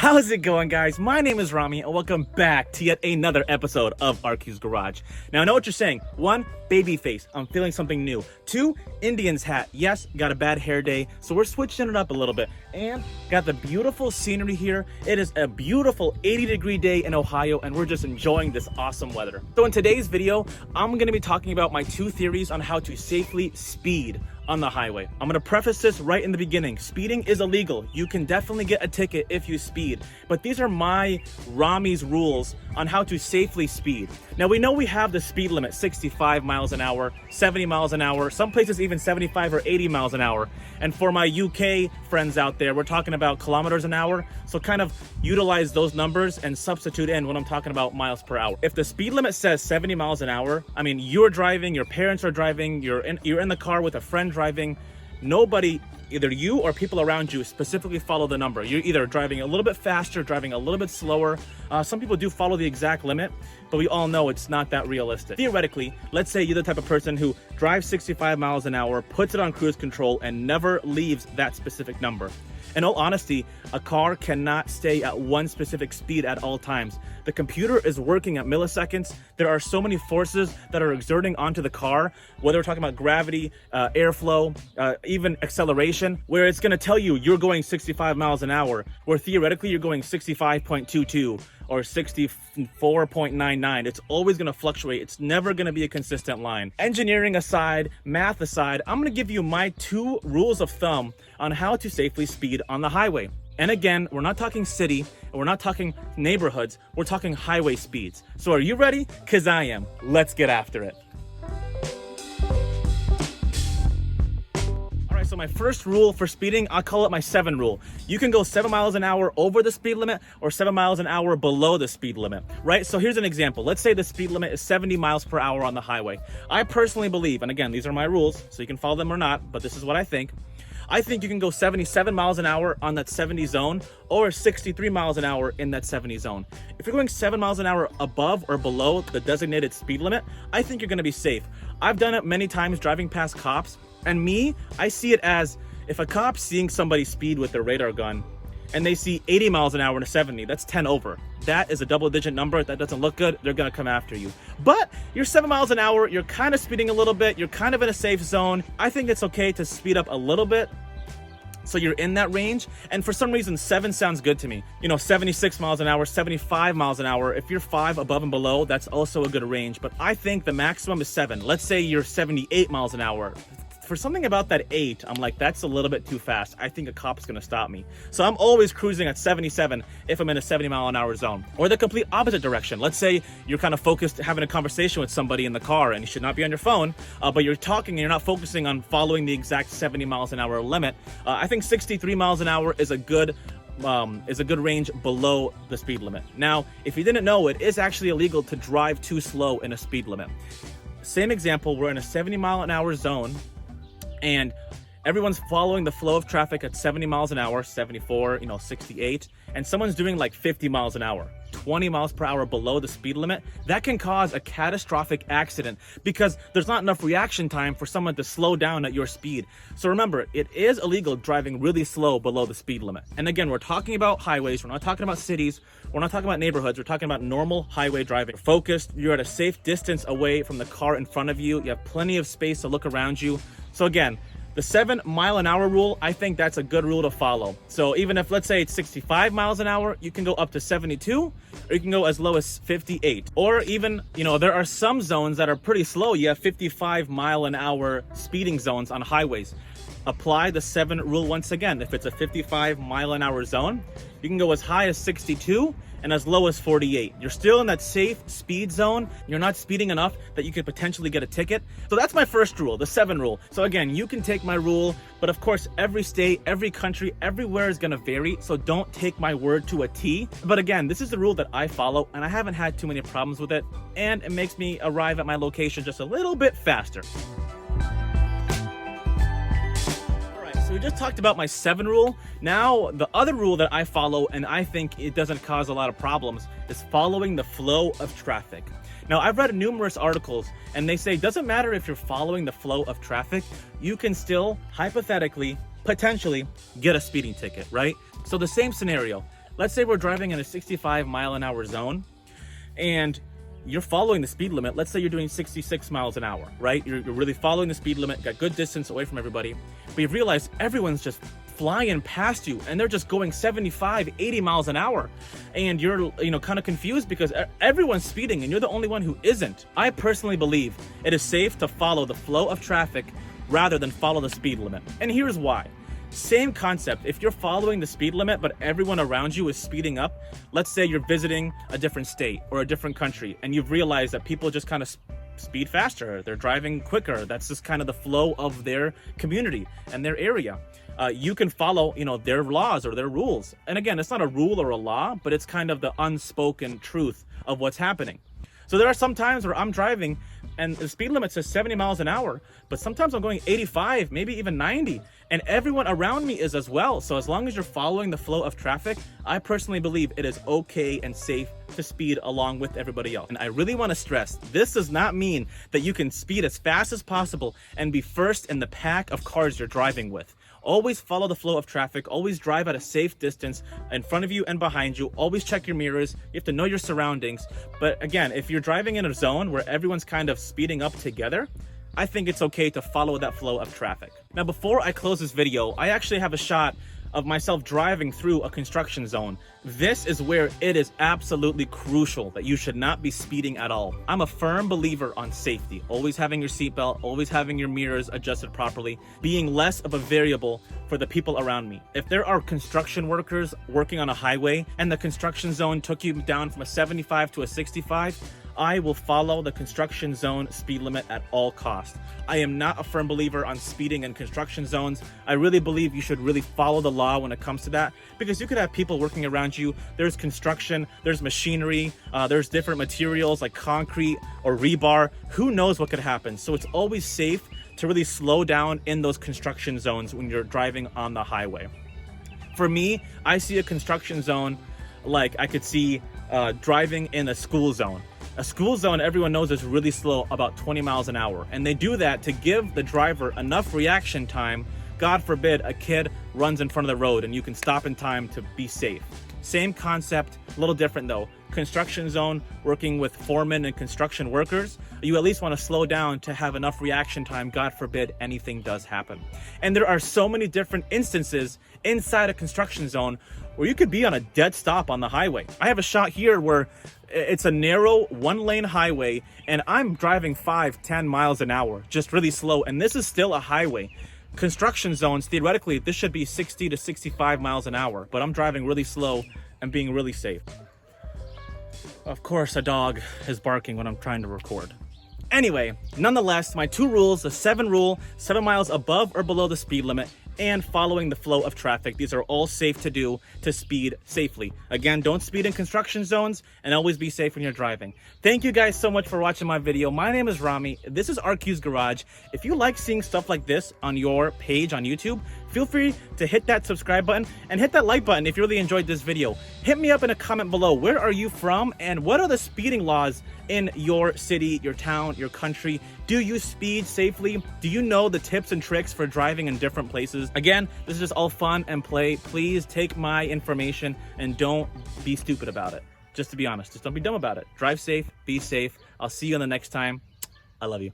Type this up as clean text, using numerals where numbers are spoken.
How's it going, guys? My name is Rami and welcome back to yet another episode of RQ's Garage. Now I know what you're saying. 1, baby face, I'm feeling something new. 2, Indian's hat. Yes, got a bad hair day, so we're switching it up a little bit. And got the beautiful scenery here. It is a beautiful 80-degree day in Ohio and we're just enjoying this awesome weather. So in today's video, I'm going to be talking about my 2 theories on how to safely speed on the highway. I'm gonna preface this right in the beginning. Speeding is illegal. You can definitely get a ticket if you speed, but these are my Rami's rules on how to safely speed. Now we know we have the speed limit, 65 miles an hour, 70 miles an hour, some places even 75 or 80 miles an hour. And for my UK friends out there, we're talking about kilometers an hour. So kind of utilize those numbers and substitute in when I'm talking about miles per hour. If the speed limit says 70 miles an hour, I mean, you're driving, your parents are driving, you're in the car with a friend driving, nobody, either you or people around you, specifically follow the number. You're either driving a little bit faster, driving a little bit slower. Some people do follow the exact limit, but we all know it's not that realistic. Theoretically, let's say you're the type of person who drives 65 miles an hour, puts it on cruise control, and never leaves that specific number. In all honesty, a car cannot stay at one specific speed at all times. The computer is working at milliseconds. There are so many forces that are exerting onto the car, whether we're talking about gravity, airflow, even acceleration, where it's gonna tell you you're going 65 miles an hour, where theoretically you're going 65.22 or 64.99. It's always gonna fluctuate. It's never gonna be a consistent line. Engineering aside, math aside, I'm gonna give you my 2 rules of thumb on how to safely speed on the highway. And again, we're not talking city, and we're not talking neighborhoods, we're talking highway speeds. So are you ready? Cause I am. Let's get after it. So my first rule for speeding, I'll call it my 7 rule. You can go 7 miles an hour over the speed limit or 7 miles an hour below the speed limit, right? So here's an example. Let's say the speed limit is 70 miles per hour on the highway. I personally believe, and again, these are my rules, so you can follow them or not, but this is what I think. I think you can go 77 miles an hour on that 70 zone or 63 miles an hour in that 70 zone. If you're going 7 miles an hour above or below the designated speed limit, I think you're gonna be safe. I've done it many times driving past cops, and I see it as if a cop's seeing somebody speed with their radar gun and they see 80 miles an hour and a 70, that's 10 over. That is a double-digit number. That doesn't look good. They're gonna come after you. But you're 7 miles an hour, you're kind of speeding a little bit, you're kind of in a safe zone. I think it's okay to speed up a little bit so you're in that range. And for some reason, 7 sounds good to me. You know, 76 miles an hour, 75 miles an hour. If you're 5 above and below, that's also a good range. But I think the maximum is 7. Let's say you're 78 miles an hour. For something about that 8, I'm like, that's a little bit too fast. I think a cop's gonna stop me. So I'm always cruising at 77 if I'm in a 70 mile an hour zone. Or the complete opposite direction. Let's say you're kind of focused having a conversation with somebody in the car and you should not be on your phone, but you're talking and you're not focusing on following the exact 70 miles an hour limit. I think 63 miles an hour is a good range below the speed limit. Now, if you didn't know, it is actually illegal to drive too slow in a speed limit. Same example, we're in a 70 mile an hour zone, and everyone's following the flow of traffic at 70 miles an hour, 74, 68, and someone's doing like 50 miles an hour, 20 miles per hour below the speed limit. That can cause a catastrophic accident because there's not enough reaction time for someone to slow down at your speed. So remember, it is illegal driving really slow below the speed limit. And again, we're talking about highways, we're not talking about cities, we're not talking about neighborhoods, we're talking about normal highway driving. You're focused, you're at a safe distance away from the car in front of you, you have plenty of space to look around you. So again, the 7 mile an hour rule, I think that's a good rule to follow. So even if, let's say it's 65 miles an hour, you can go up to 72, or you can go as low as 58. Or even, there are some zones that are pretty slow. You have 55 mile an hour speeding zones on highways. Apply the 7 rule once again. If it's a 55 mile an hour zone, you can go as high as 62 and as low as 48. You're still in that safe speed zone. You're not speeding enough that you could potentially get a ticket. So that's my first rule, the 7 rule. So again, you can take my rule, but of course, every state, every country, everywhere is gonna vary. So don't take my word to a T. But again, this is the rule that I follow and I haven't had too many problems with it. And it makes me arrive at my location just a little bit faster. So we just talked about my 7 rule. Now, the other rule that I follow, and I think it doesn't cause a lot of problems, is following the flow of traffic. Now, I've read numerous articles, and they say it doesn't matter if you're following the flow of traffic, you can still, hypothetically, potentially, get a speeding ticket, right? So the same scenario. Let's say we're driving in a 65-mile-an-hour zone and you're following the speed limit. Let's say you're doing 66 miles an hour, right? You're really following the speed limit, got good distance away from everybody, but you realize everyone's just flying past you and they're just going 75, 80 miles an hour. And you're, kind of confused because everyone's speeding and you're the only one who isn't. I personally believe it is safe to follow the flow of traffic rather than follow the speed limit. And here's why. Same concept. If you're following the speed limit, but everyone around you is speeding up, let's say you're visiting a different state or a different country, and you've realized that people just kind of speed faster. They're driving quicker. That's just kind of the flow of their community and their area. You can follow, their laws or their rules. And again, it's not a rule or a law, but it's kind of the unspoken truth of what's happening. So there are some times where I'm driving and the speed limit says 70 miles an hour, but sometimes I'm going 85, maybe even 90, and everyone around me is as well. So as long as you're following the flow of traffic, I personally believe it is okay and safe to speed along with everybody else. And I really want to stress, this does not mean that you can speed as fast as possible and be first in the pack of cars you're driving with. Always follow the flow of traffic, always drive at a safe distance in front of you and behind you, always check your mirrors, you have to know your surroundings. But again, if you're driving in a zone where everyone's kind of speeding up together, I think it's okay to follow that flow of traffic. Now, before I close this video, I actually have a shot of myself driving through a construction zone. This is where it is absolutely crucial that you should not be speeding at all. I'm a firm believer on safety, always having your seatbelt, always having your mirrors adjusted properly, being less of a variable for the people around me. If there are construction workers working on a highway and the construction zone took you down from a 75 to a 65, I will follow the construction zone speed limit at all costs. I am not a firm believer on speeding in construction zones. I really believe you should really follow the law when it comes to that, because you could have people working around you. There's construction, there's machinery, there's different materials like concrete or rebar. Who knows what could happen? So it's always safe to really slow down in those construction zones when you're driving on the highway. For me, I see a construction zone like I could see driving in a school zone. A school zone, everyone knows, is really slow, about 20 miles an hour. And they do that to give the driver enough reaction time. God forbid a kid runs in front of the road and you can stop in time to be safe. Same concept, a little different though. Construction zone, working with foremen and construction workers, you at least want to slow down to have enough reaction time, God forbid anything does happen. And there are so many different instances inside a construction zone where you could be on a dead stop on the highway. I have a shot here where it's a narrow one-lane highway and I'm driving 5-10 miles an hour, just really slow, and this is still a highway. Construction zones, theoretically, this should be 60 to 65 miles an hour, but I'm driving really slow and being really safe. Of course, a dog is barking when I'm trying to record. Anyway, nonetheless, my two rules, the 7 rule, 7 miles above or below the speed limit, and following the flow of traffic. These are all safe to do to speed safely. Again, don't speed in construction zones and always be safe when you're driving. Thank you guys so much for watching my video. My name is Rami. This is RQ's Garage. If you like seeing stuff like this on your page on YouTube, feel free to hit that subscribe button and hit that like button if you really enjoyed this video. Hit me up in a comment below. Where are you from and what are the speeding laws in your city, your town, your country? Do you speed safely? Do you know the tips and tricks for driving in different places? Again, this is just all fun and play. Please take my information and don't be stupid about it. Just to be honest, just don't be dumb about it. Drive safe, be safe. I'll see you on the next time. I love you.